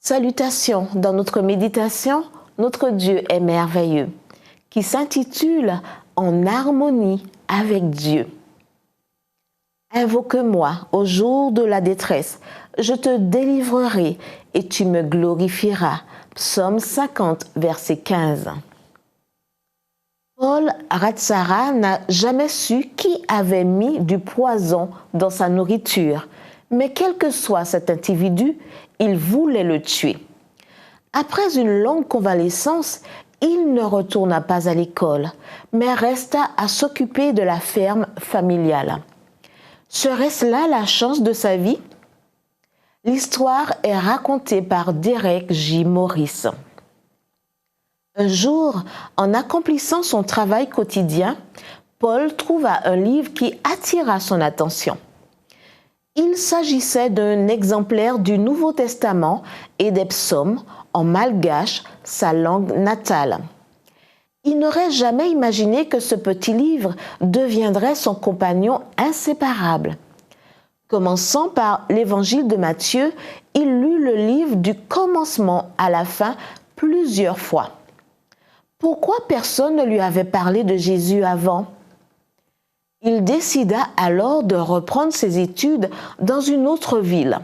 Salutations dans notre méditation, notre Dieu est merveilleux, qui s'intitule « En harmonie avec Dieu ». Invoque-moi au jour de la détresse, je te délivrerai et tu me glorifieras. Psaume 50, verset 15. Paul Ratsara n'a jamais su qui avait mis du poison dans sa nourriture, mais quel que soit cet individu, il voulait le tuer. Après une longue convalescence, il ne retourna pas à l'école, mais resta à s'occuper de la ferme familiale. Serait-ce là la chance de sa vie? L'histoire est racontée par Derek J. Morris. Un jour, en accomplissant son travail quotidien, Paul trouva un livre qui attira son attention. Il s'agissait d'un exemplaire du Nouveau Testament et des psaumes en malgache, sa langue natale. Il n'aurait jamais imaginé que ce petit livre deviendrait son compagnon inséparable. Commençant par l'évangile de Matthieu, il lut le livre du commencement à la fin plusieurs fois. Pourquoi personne ne lui avait parlé de Jésus avant? Il décida alors de reprendre ses études dans une autre ville.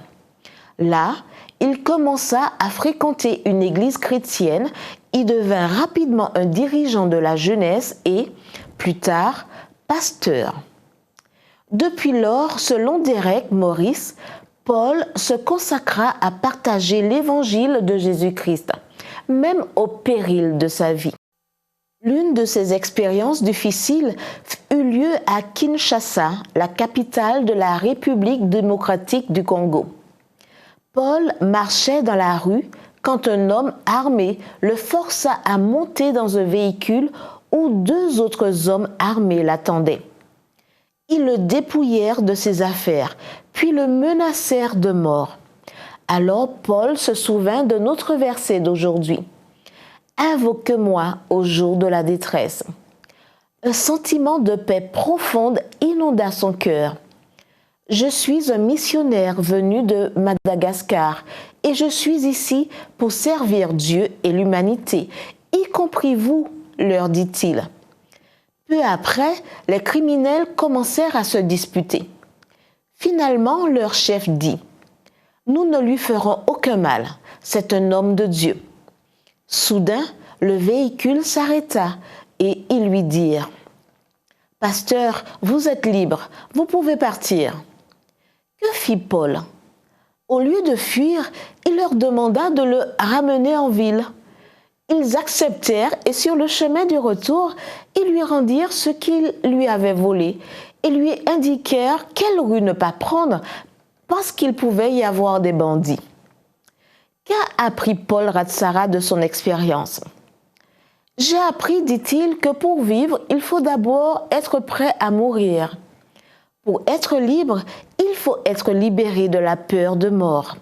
Là, il commença à fréquenter une église chrétienne, y devint rapidement un dirigeant de la jeunesse et, plus tard, pasteur. Depuis lors, selon Derek Morris, Paul se consacra à partager l'évangile de Jésus-Christ, même au péril de sa vie. L'une de ces expériences difficiles eut lieu à Kinshasa, la capitale de la République démocratique du Congo. Paul marchait dans la rue quand un homme armé le força à monter dans un véhicule où deux autres hommes armés l'attendaient. Ils le dépouillèrent de ses affaires, puis le menacèrent de mort. Alors Paul se souvint d'un autre verset d'aujourd'hui. « Invoque-moi au jour de la détresse ». Un sentiment de paix profonde inonda son cœur. « Je suis un missionnaire venu de Madagascar et je suis ici pour servir Dieu et l'humanité, y compris vous, leur dit-il. » Peu après, les criminels commencèrent à se disputer. Finalement, leur chef dit « Nous ne lui ferons aucun mal, c'est un homme de Dieu. » Soudain, le véhicule s'arrêta et ils lui dirent « Pasteur, vous êtes libre, vous pouvez partir. » Que fit Paul? Au lieu de fuir, il leur demanda de le ramener en ville. Ils acceptèrent et sur le chemin du retour, ils lui rendirent ce qu'il lui avait volé et lui indiquèrent quelle rue ne pas prendre parce qu'il pouvait y avoir des bandits. Qu'a appris Paul Ratsara de son expérience? J'ai appris, dit-il, que pour vivre, il faut d'abord être prêt à mourir. Pour être libre, il faut être libéré de la peur de mort.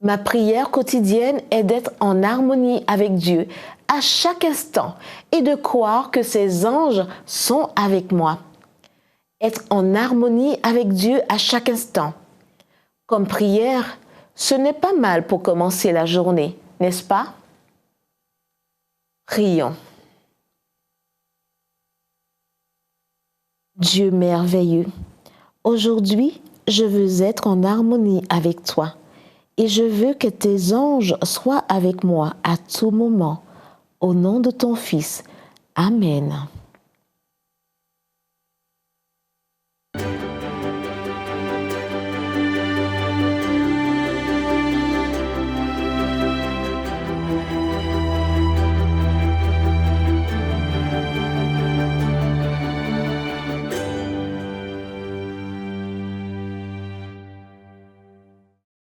Ma prière quotidienne est d'être en harmonie avec Dieu à chaque instant et de croire que ses anges sont avec moi. Être en harmonie avec Dieu à chaque instant. Comme prière, ce n'est pas mal pour commencer la journée, n'est-ce pas? Prions. Dieu merveilleux, aujourd'hui, je veux être en harmonie avec toi et je veux que tes anges soient avec moi à tout moment. Au nom de ton Fils. Amen.